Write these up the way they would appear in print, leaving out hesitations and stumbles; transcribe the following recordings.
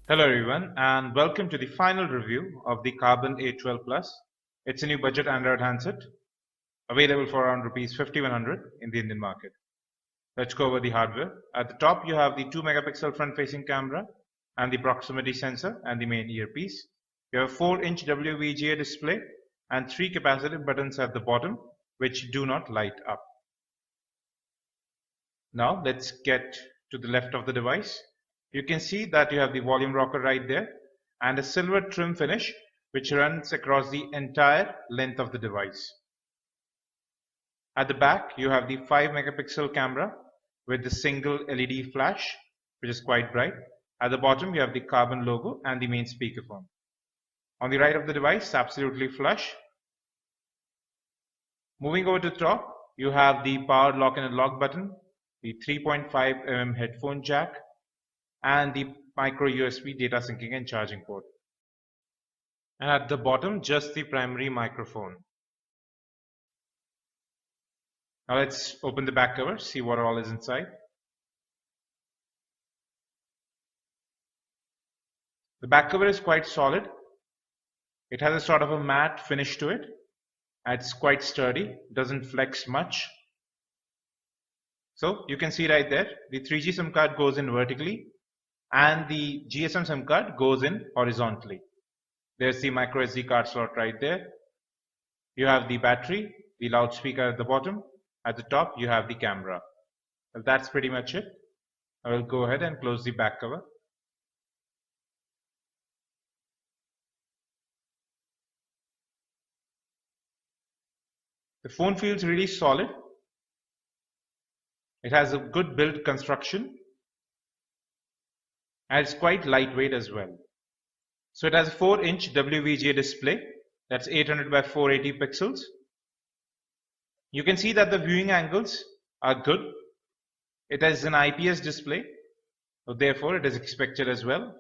Hello everyone and welcome to the final review of the Karbonn A12 Plus. It's a new budget Android handset available for around rupees 5100 in the Indian market. Let's go over the hardware. At the top you have the 2 megapixel front facing camera and the proximity sensor and the main earpiece. You have a 4-inch WVGA display and 3 capacitive buttons at the bottom which do not light up. Now let's get to the left of the device. You can see that you have the volume rocker right there and a silver trim finish which runs across the entire length of the device. At the back you have the 5 megapixel camera with the single LED flash which is quite bright. At the bottom you have the Karbonn logo and the main speakerphone. On the right of the device, absolutely flush. Moving over to the top, you have the power lock and unlock button, the 3.5 mm headphone jack, and the micro USB data syncing and charging port. And at the bottom, just the primary microphone. Now let's open the back cover, see what all is inside. The back cover is quite solid. It has a sort of a matte finish to it. It's quite sturdy, doesn't flex much. So you can see right there, the 3G SIM card goes in vertically and the GSM SIM card goes in horizontally. There's the micro SD card slot right there. You have the battery, the loudspeaker at the bottom. At the top, you have the camera. Well, that's pretty much it. I will go ahead and close the back cover. The phone feels really solid. It has a good build construction and it's quite lightweight as well. So it has a 4-inch WVGA display that's 800 by 480 pixels. You can see that the viewing angles are good. It has an IPS display, so therefore it is expected as well.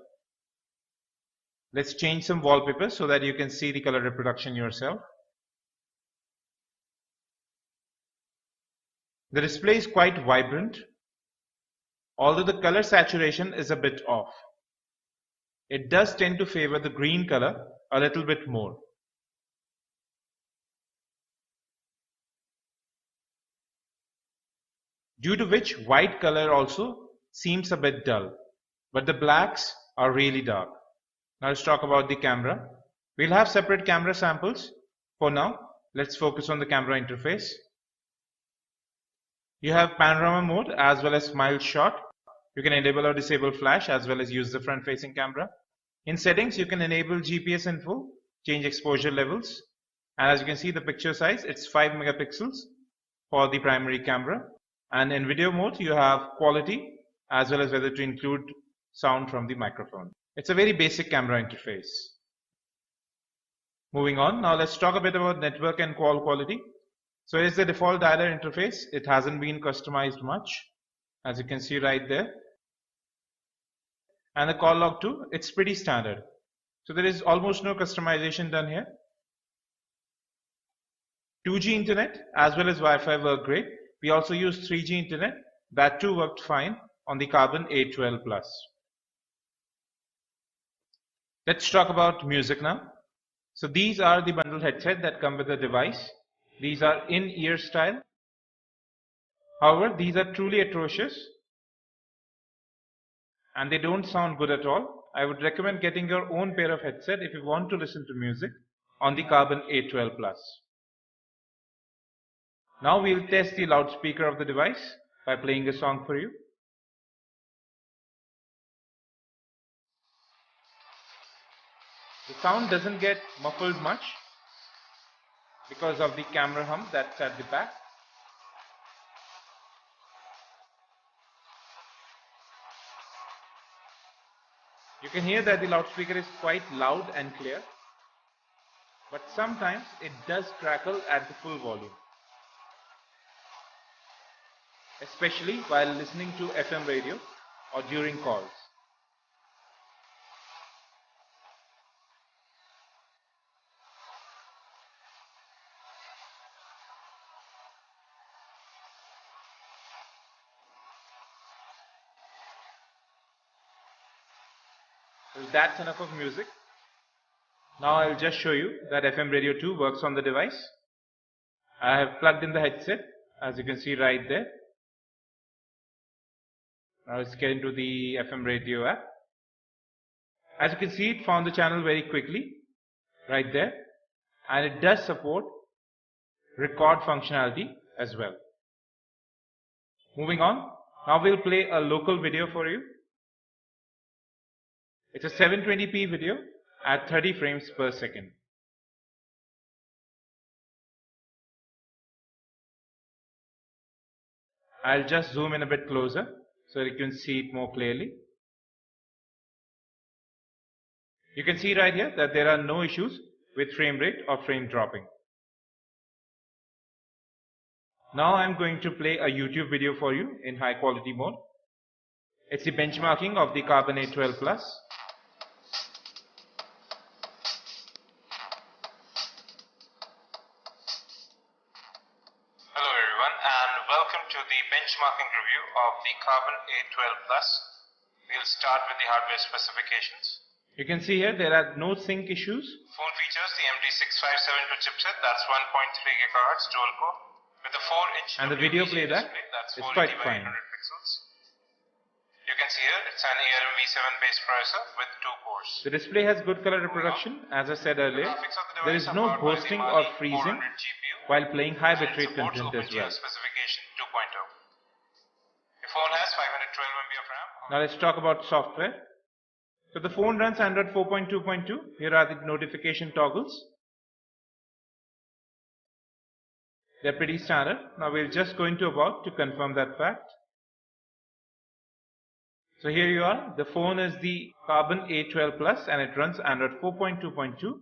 Let's change some wallpaper so that you can see the color reproduction yourself. The display is quite vibrant, although the color saturation is a bit off. It does tend to favor the green color a little bit more. Due to which white color also seems a bit dull, but the blacks are really dark. Now let's talk about the camera. We'll have separate camera samples. For now, let's focus on the camera interface. You have panorama mode as well as mild shot. You can enable or disable flash as well as use the front facing camera. In settings, you can enable GPS info, change exposure levels, and as you can see the picture size, it's 5 megapixels for the primary camera. And in video mode, you have quality as well as whether to include sound from the microphone. It's a very basic camera interface. Moving on, now let's talk a bit about network and call quality. So here's the default dialer interface. It hasn't been customized much, as you can see right there. And the call log too, it's pretty standard. So there is almost no customization done here. 2G internet as well as Wi-Fi work great. We also used 3G internet. That too worked fine on the Karbonn A12 Plus. Let's talk about music now. So these are the bundled headset that come with the device. These are in-ear style. However, these are truly atrocious and they don't sound good at all. I would recommend getting your own pair of headset if you want to listen to music on the Karbonn A12 Plus. Now we'll test the loudspeaker of the device by playing a song for you. The sound doesn't get muffled much because of the camera hump that's at the back. You can hear that the loudspeaker is quite loud and clear, but sometimes it does crackle at the full volume, especially while listening to FM radio or during calls. Well, that's enough of music. Now I'll just show you that FM radio 2 works on the device. I have plugged in the headset, as you can see right there. Now let's get into the FM radio app. As you can see, it found the channel very quickly, right there. And it does support record functionality as well. Moving on, now we'll play a local video for you. It's a 720p video at 30 frames per second. I'll just zoom in a bit closer so you can see it more clearly. You can see right here that there are no issues with frame rate or frame dropping. Now I'm going to play a YouTube video for you in high quality mode. It's the benchmarking of the Karbonn A12 Plus. Hello everyone and welcome to the benchmarking review of the Karbonn A12 Plus. We'll start with the hardware specifications. You can see here there are no sync issues. Phone features the MD657 chipset, that's 1.3 GHz dual core with a 4-inch and the video WVGA playback display, is quite fine. 800 pixels. You can see here it's an ARM-V7 based processor with 2 cores. The display has good color reproduction. As I said earlier, there is no ghosting or freezing while playing high bitrate content as well. Specification 2.0. The phone has 512 MB of RAM. Now let's talk about software. So the phone runs Android 4.2.2. Here are the notification toggles. They're pretty standard. Now we'll just go into About to confirm that fact. So here you are. The phone is the Karbonn A12 Plus and it runs Android 4.2.2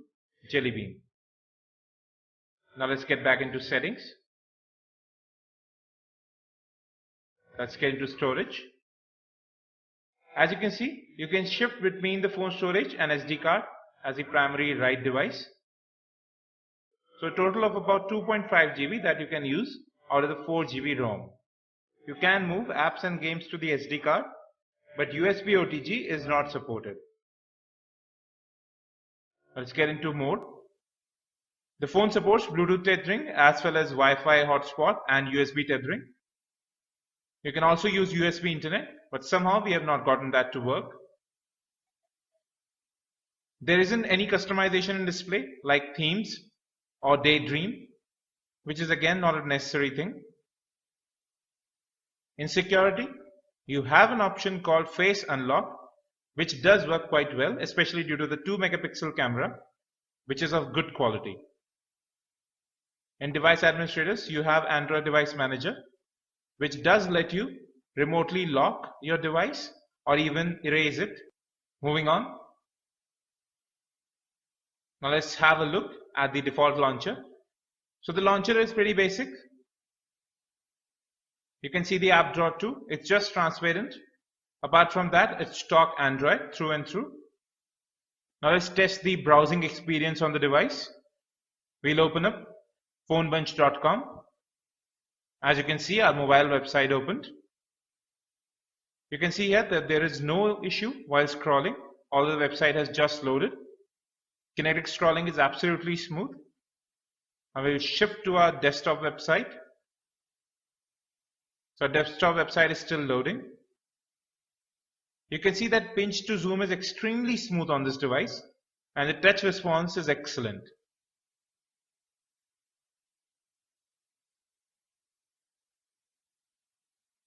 Jelly Bean. Now let's get back into settings. Let's get into storage. As you can see, you can shift between the phone storage and SD card as the primary write device. So a total of about 2.5 GB that you can use out of the 4 GB ROM. You can move apps and games to the SD card, but USB OTG is not supported. Let's get into mode. The phone supports Bluetooth tethering as well as Wi-Fi hotspot and USB tethering. You can also use USB internet, but somehow we have not gotten that to work. There isn't any customization in display like themes or daydream, which is again not a necessary thing. In security, you have an option called Face Unlock, which does work quite well, especially due to the 2 megapixel camera, which is of good quality. In device administrators, you have Android Device Manager, which does let you remotely lock your device or even erase it. Moving on. Now let's have a look at the default launcher. So the launcher is pretty basic. You can see the app drawer too. It's just transparent. Apart from that, it's stock Android through and through. Now let's test the browsing experience on the device. We'll open up PhoneBunch.com. As you can see, our mobile website opened. You can see here that there is no issue while scrolling, although the website has just loaded. Kinetic scrolling is absolutely smooth. I will shift to our desktop website. So our desktop website is still loading. You can see that pinch to zoom is extremely smooth on this device and the touch response is excellent.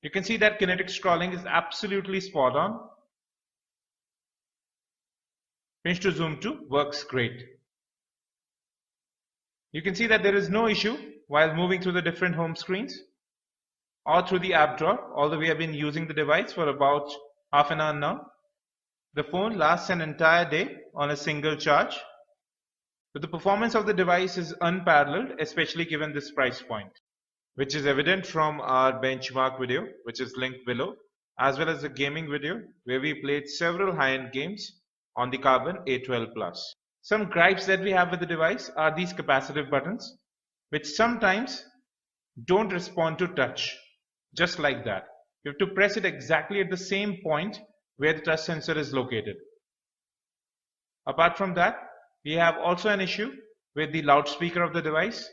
You can see that kinetic scrolling is absolutely spot on. Pinch to zoom too works great. You can see that there is no issue while moving through the different home screens or through the app drawer, although we have been using the device for about half an hour now. The phone lasts an entire day on a single charge. So the performance of the device is unparalleled, especially given this price point, which is evident from our benchmark video, which is linked below, as well as the gaming video where we played several high-end games on the Karbonn A12 Plus. Some gripes that we have with the device are these capacitive buttons, which sometimes don't respond to touch, just like that. You have to press it exactly at the same point where the touch sensor is located. Apart from that, we have also an issue with the loudspeaker of the device,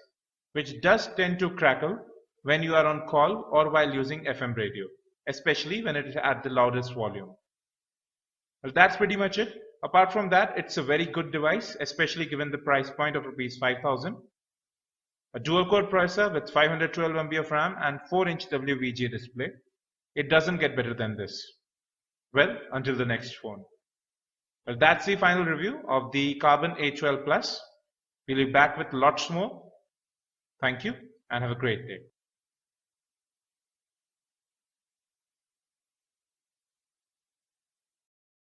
which does tend to crackle when you are on call or while using FM radio, especially when it is at the loudest volume. Well, that's pretty much it. Apart from that, it's a very good device, especially given the price point of Rs 5,000. A dual-core processor with 512 MB of RAM and 4-inch WVGA display. It doesn't get better than this. Well, until the next phone. Well, that's the final review of the Karbonn A12 Plus. We'll be back with lots more. Thank you and have a great day.